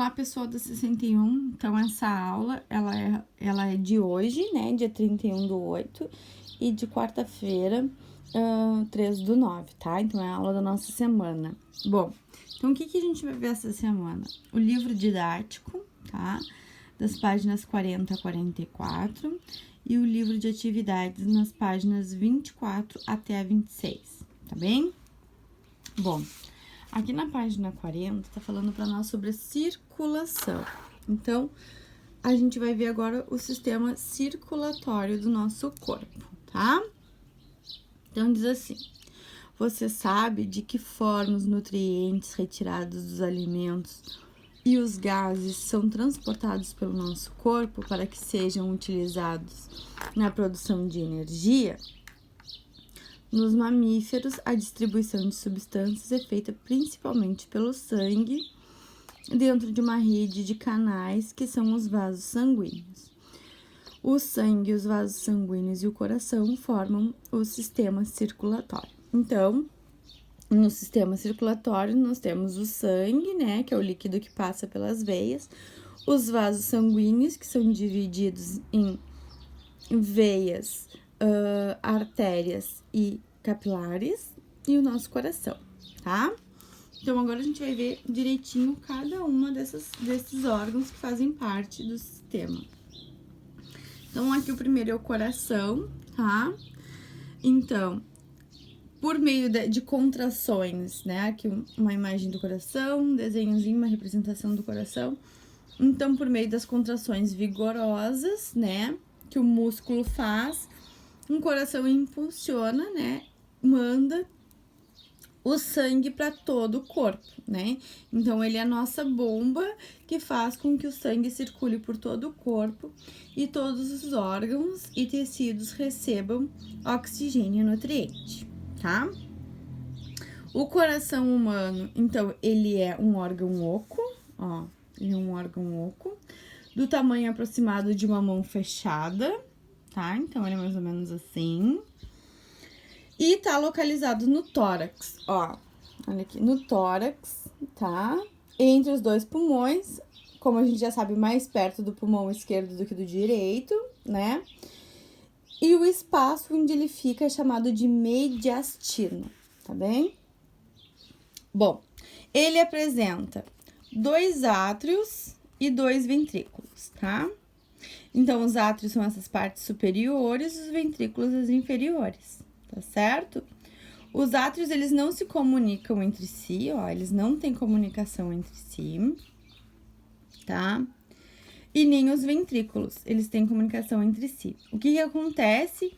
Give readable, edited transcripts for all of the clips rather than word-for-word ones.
Olá, pessoal da 61. Então, essa aula, ela é de hoje, né, dia 31/8, e de quarta-feira, 3/9, tá? Então, é a aula da nossa semana. Bom, então, o que a gente vai ver essa semana? O livro didático, tá? Das páginas 40 a 44, e o livro de atividades nas páginas 24 até a 26, tá bem? Bom, aqui na página 40, tá falando para nós sobre a circulação. Então, a gente vai ver agora o sistema circulatório do nosso corpo, tá? Então, diz assim: você sabe de que forma os nutrientes retirados dos alimentos e os gases são transportados pelo nosso corpo para que sejam utilizados na produção de energia? Nos mamíferos, a distribuição de substâncias é feita principalmente pelo sangue, dentro de uma rede de canais que são os vasos sanguíneos. O sangue, os vasos sanguíneos e o coração formam o sistema circulatório. Então, no sistema circulatório, nós temos o sangue, né, que é o líquido que passa pelas veias, os vasos sanguíneos, que são divididos em veias, artérias e capilares, e o nosso coração, tá? Então, agora a gente vai ver direitinho cada uma desses órgãos que fazem parte do sistema. Então, aqui o primeiro é o coração, tá? Então, por meio de contrações, né? Aqui uma imagem do coração, um desenhozinho, uma representação do coração. Então, por meio das contrações vigorosas, né? Que o músculo faz, um coração impulsiona, né? Manda o sangue para todo o corpo, né? Então, ele é a nossa bomba que faz com que o sangue circule por todo o corpo e todos os órgãos e tecidos recebam oxigênio e nutriente, tá? O coração humano, então, ele é um órgão oco, ó, ele é um órgão oco, do tamanho aproximado de uma mão fechada, tá? Então, ele é mais ou menos assim. E tá localizado no tórax, ó. Olha aqui, no tórax, tá? Entre os dois pulmões, como a gente já sabe, mais perto do pulmão esquerdo do que do direito, né? E o espaço onde ele fica é chamado de mediastino, tá bem? Bom, ele apresenta 2 átrios e 2 ventrículos, tá? Então, os átrios são essas partes superiores, os ventrículos as inferiores, tá certo? Os átrios, eles não se comunicam entre si, ó, eles não têm comunicação entre si, tá? E nem os ventrículos, eles têm comunicação entre si. O que acontece?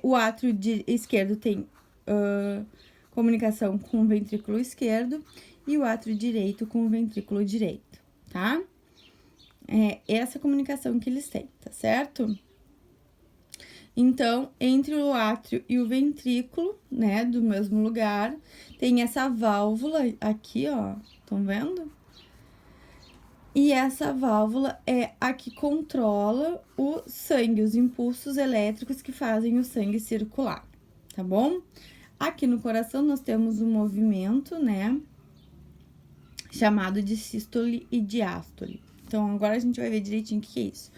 O átrio esquerdo tem comunicação com o ventrículo esquerdo e o átrio direito com o ventrículo direito, tá? É essa comunicação que eles têm, tá certo? Então, entre o átrio e o ventrículo, né, do mesmo lugar, tem essa válvula aqui, ó, estão vendo? E essa válvula é a que controla o sangue, os impulsos elétricos que fazem o sangue circular, tá bom? Aqui no coração nós temos um movimento, né, chamado de sístole e diástole. Então, agora a gente vai ver direitinho o que é isso.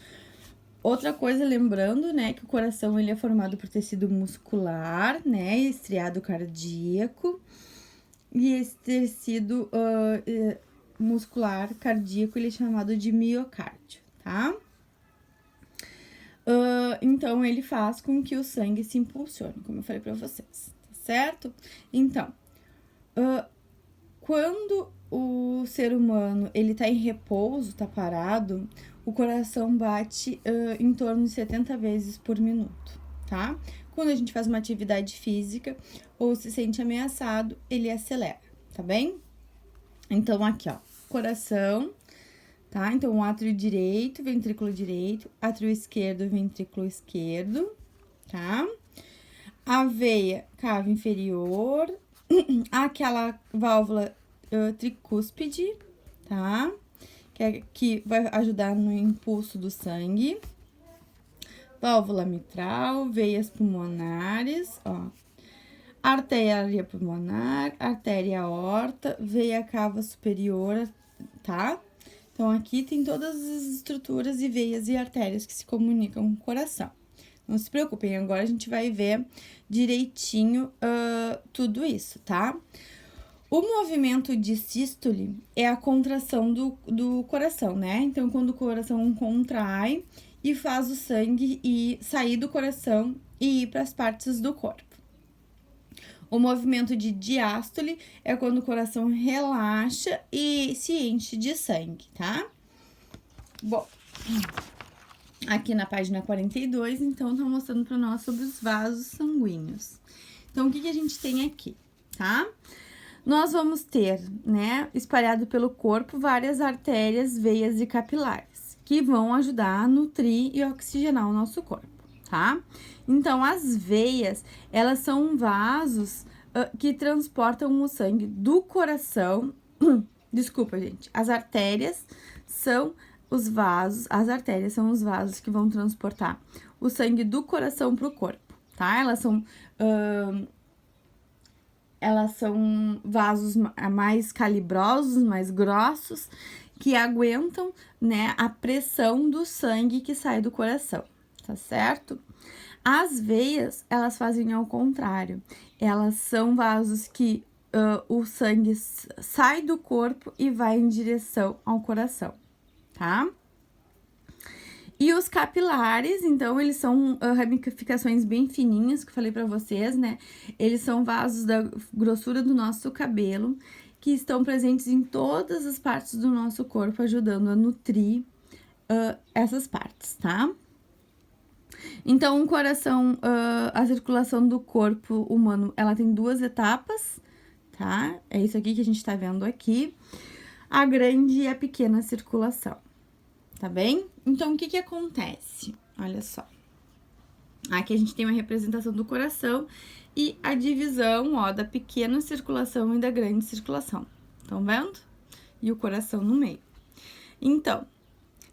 Outra coisa, lembrando, né, que o coração, ele é formado por tecido muscular, né, estriado cardíaco, e esse tecido muscular cardíaco, ele é chamado de miocárdio, tá? Então, ele faz com que o sangue se impulsione, como eu falei pra vocês, tá certo? Então, quando o ser humano, ele tá em repouso, tá parado, o coração bate em torno de 70 vezes por minuto, tá? Quando a gente faz uma atividade física ou se sente ameaçado, ele acelera, tá bem? Então, aqui, ó, coração, tá? Então, átrio direito, átrio esquerdo, ventrículo esquerdo, tá? A veia cava inferior, aquela válvula tricúspide, tá? Que vai ajudar no impulso do sangue. Válvula mitral, veias pulmonares, ó. Artéria pulmonar, artéria aorta, veia cava superior, tá? Então, aqui tem todas as estruturas e veias e artérias que se comunicam com o coração. Não se preocupem, agora a gente vai ver direitinho tudo isso, tá? O movimento de sístole é a contração do coração, né? Então, quando o coração contrai e faz o sangue sair do coração e ir para as partes do corpo. O movimento de diástole é quando o coração relaxa e se enche de sangue, tá? Bom, aqui na página 42, então, tá mostrando para nós sobre os vasos sanguíneos. Então, o que a gente tem aqui, tá? Nós vamos ter, né, espalhado pelo corpo, várias artérias, veias e capilares, que vão ajudar a nutrir e oxigenar o nosso corpo, tá? Então, as veias, elas são vasos que transportam o sangue do coração. Desculpa, gente. As artérias são os vasos, as artérias são os vasos que vão transportar o sangue do coração para o corpo, tá? Elas são vasos mais calibrosos, mais grossos, que aguentam, né, a pressão do sangue que sai do coração, tá certo? As veias, elas fazem ao contrário. Elas são vasos que o sangue sai do corpo e vai em direção ao coração, tá? E os capilares, então, eles são ramificações bem fininhas, que eu falei pra vocês, né? Eles são vasos da grossura do nosso cabelo, que estão presentes em todas as partes do nosso corpo, ajudando a nutrir essas partes, tá? Então, o coração, a circulação do corpo humano, ela tem 2 etapas, tá? É isso aqui que a gente tá vendo aqui. A grande e a pequena circulação, tá bem? Então, o que acontece? Olha só. Aqui a gente tem uma representação do coração e a divisão, ó, da pequena circulação e da grande circulação. Estão vendo? E o coração no meio. Então,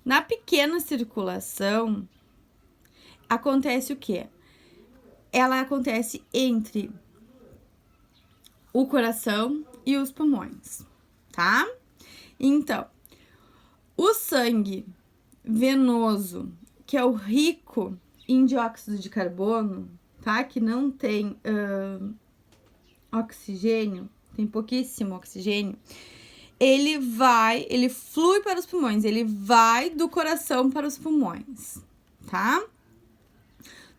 na pequena circulação, acontece o quê? Ela acontece entre o coração e os pulmões, tá? Então, o sangue venoso, que é o rico em dióxido de carbono, tá? Que não tem oxigênio, tem pouquíssimo oxigênio. Ele flui para os pulmões, ele vai do coração para os pulmões, tá?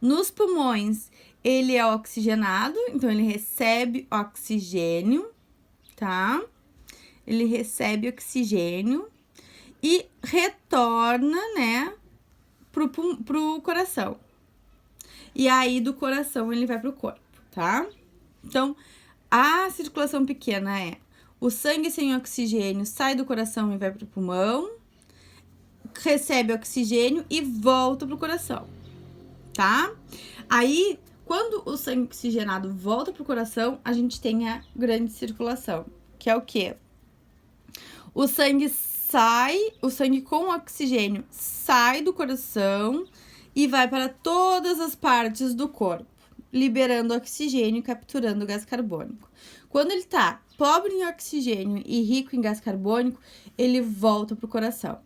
Nos pulmões, ele é oxigenado, então ele recebe oxigênio, tá? Ele recebe oxigênio e retorna, né, pro coração. E aí, do coração, ele vai pro corpo, tá? Então, a circulação pequena é o sangue sem oxigênio sai do coração e vai pro pulmão, recebe oxigênio e volta pro coração, tá? Aí, quando o sangue oxigenado volta pro coração, a gente tem a grande circulação, que é o quê? O sangue com oxigênio sai do coração e vai para todas as partes do corpo, liberando oxigênio e capturando gás carbônico. Quando ele tá pobre em oxigênio e rico em gás carbônico, ele volta pro coração.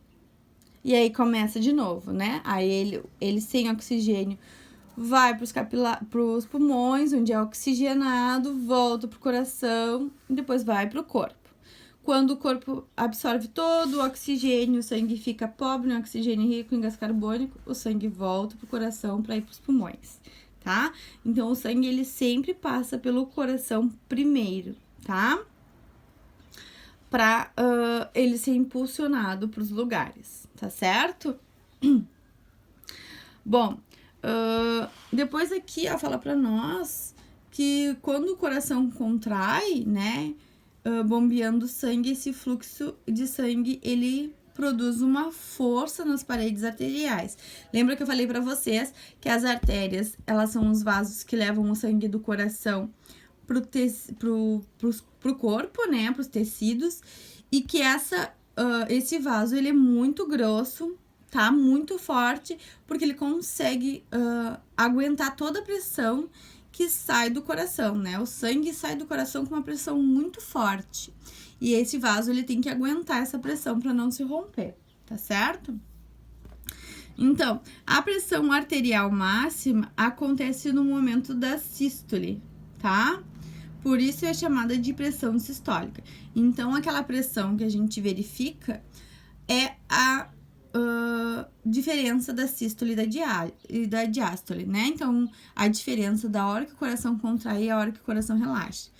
E aí começa de novo, né? Aí ele sem oxigênio vai pros pulmões, onde é oxigenado, volta pro coração e depois vai pro corpo. Quando o corpo absorve todo o oxigênio, o sangue fica pobre em oxigênio e rico em gás carbônico, o sangue volta pro coração para ir pros pulmões, tá? Então, o sangue, ele sempre passa pelo coração primeiro, tá? Pra ele ser impulsionado pros lugares, tá certo? Bom, depois aqui, ó, fala pra nós que quando o coração contrai, né, bombeando sangue, esse fluxo de sangue, ele produz uma força nas paredes arteriais. Lembra que eu falei para vocês que as artérias, elas são os vasos que levam o sangue do coração pro corpo, né, pros tecidos, e que esse vaso, ele é muito grosso, tá, muito forte, porque ele consegue aguentar toda a pressão que sai do coração, né? O sangue sai do coração com uma pressão muito forte. E esse vaso, ele tem que aguentar essa pressão para não se romper, tá certo? Então, a pressão arterial máxima acontece no momento da sístole, tá? Por isso é chamada de pressão sistólica. Então, aquela pressão que a gente verifica é a diferença da sístole e da diástole, né? Então, a diferença da hora que o coração contrai e a hora que o coração relaxa.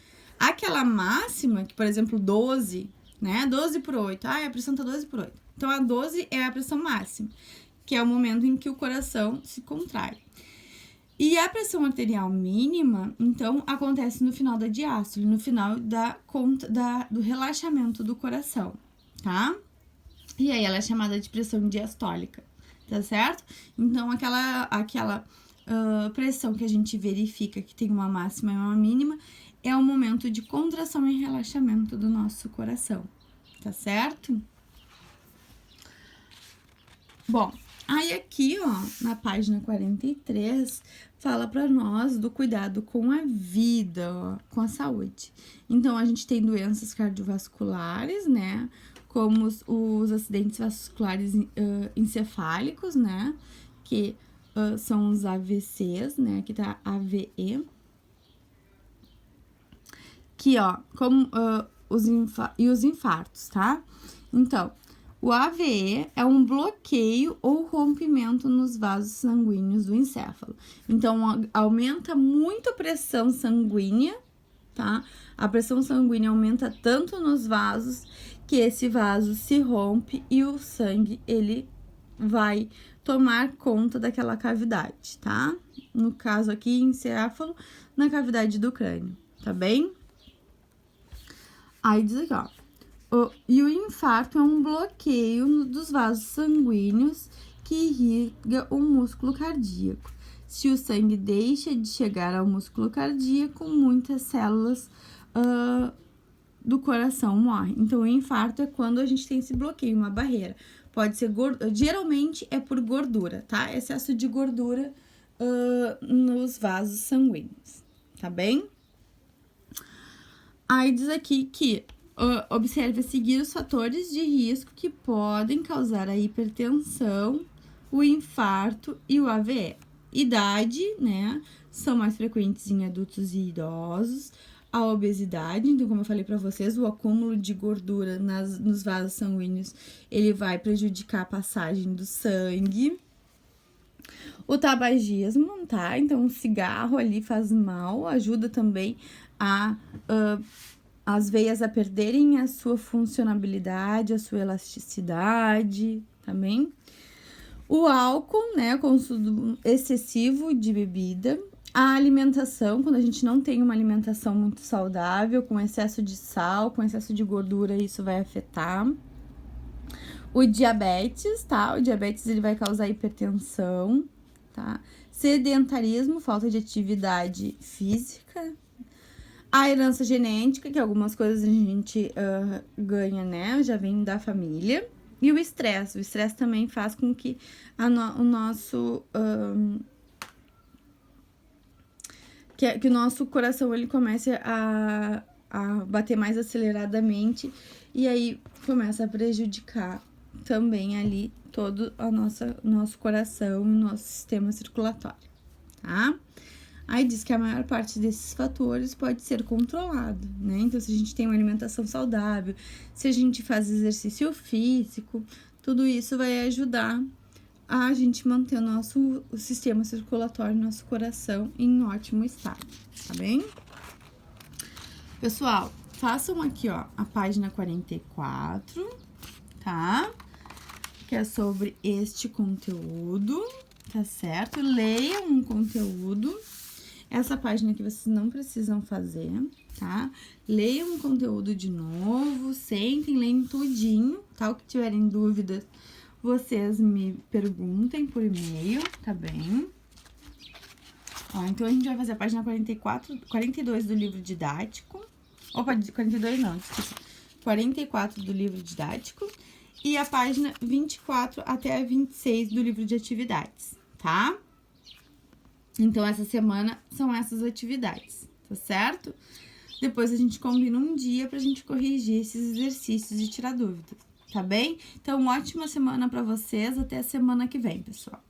Aquela máxima, que por exemplo, 12, né? 12 por 8. A pressão tá 12 por 8. Então, a 12 é a pressão máxima, que é o momento em que o coração se contrai. E a pressão arterial mínima, então, acontece no final da diástole, no final do relaxamento do coração, tá? E aí ela é chamada de pressão diastólica, tá certo? Então, aquela pressão que a gente verifica que tem uma máxima e uma mínima é o momento de contração e relaxamento do nosso coração, tá certo? Bom, aí aqui, ó, na página 43, fala para nós do cuidado com a vida, ó, com a saúde. Então, a gente tem doenças cardiovasculares, né? Como os acidentes vasculares encefálicos, né? Que são os AVCs, né? Aqui tá AVE. Aqui, ó, como os infartos, tá? Então, o AVE é um bloqueio ou rompimento nos vasos sanguíneos do encéfalo. Então, aumenta muito a pressão sanguínea, tá? A pressão sanguínea aumenta tanto nos vasos que esse vaso se rompe e o sangue, ele vai tomar conta daquela cavidade, tá? No caso aqui, encéfalo, na cavidade do crânio, tá bem? Aí diz aqui, ó. E o infarto é um bloqueio dos vasos sanguíneos que irriga o músculo cardíaco. Se o sangue deixa de chegar ao músculo cardíaco, muitas células do coração morrem. Então, o infarto é quando a gente tem esse bloqueio, uma barreira. Pode ser geralmente é por gordura, tá? Excesso de gordura nos vasos sanguíneos, tá bem? Aí diz aqui que observe a seguir os fatores de risco que podem causar a hipertensão, o infarto e o AVE. Idade, né? São mais frequentes em adultos e idosos. A obesidade, então, como eu falei para vocês, o acúmulo de gordura nos vasos sanguíneos, ele vai prejudicar a passagem do sangue. O tabagismo, tá? Então, o cigarro ali faz mal, ajuda também as veias a perderem a sua funcionabilidade, a sua elasticidade, também. O álcool, né, consumo excessivo de bebida. A alimentação, quando a gente não tem uma alimentação muito saudável, com excesso de sal, com excesso de gordura, isso vai afetar. O diabetes, tá? O diabetes, ele vai causar hipertensão, tá? Sedentarismo, falta de atividade física. A herança genética, que algumas coisas a gente ganha, né? Já vem da família. E o estresse. O estresse também faz com que o nosso... que o nosso coração, ele comece a bater mais aceleradamente. E aí, começa a prejudicar também ali todo o nosso coração e nosso sistema circulatório, tá? Aí diz que a maior parte desses fatores pode ser controlado, né? Então, se a gente tem uma alimentação saudável, se a gente faz exercício físico, tudo isso vai ajudar a gente manter o sistema circulatório, nosso coração em ótimo estado, tá bem? Pessoal, façam aqui, ó, a página 44, tá? Que é sobre este conteúdo, tá certo? Leiam um conteúdo. Essa página aqui vocês não precisam fazer, tá? Leiam um conteúdo de novo, sentem, leiam tudinho, tá? O que tiverem dúvidas, vocês me perguntem por e-mail, tá bem? Ó, então, a gente vai fazer a página 42 do livro didático. Opa, 42 não, desculpa. 44 do livro didático. E a página 24 até a 26 do livro de atividades, tá? Então, essa semana são essas atividades, tá certo? depois a gente combina um dia pra gente corrigir esses exercícios e tirar dúvidas, tá bem? Então, ótima semana pra vocês, até a semana que vem, pessoal.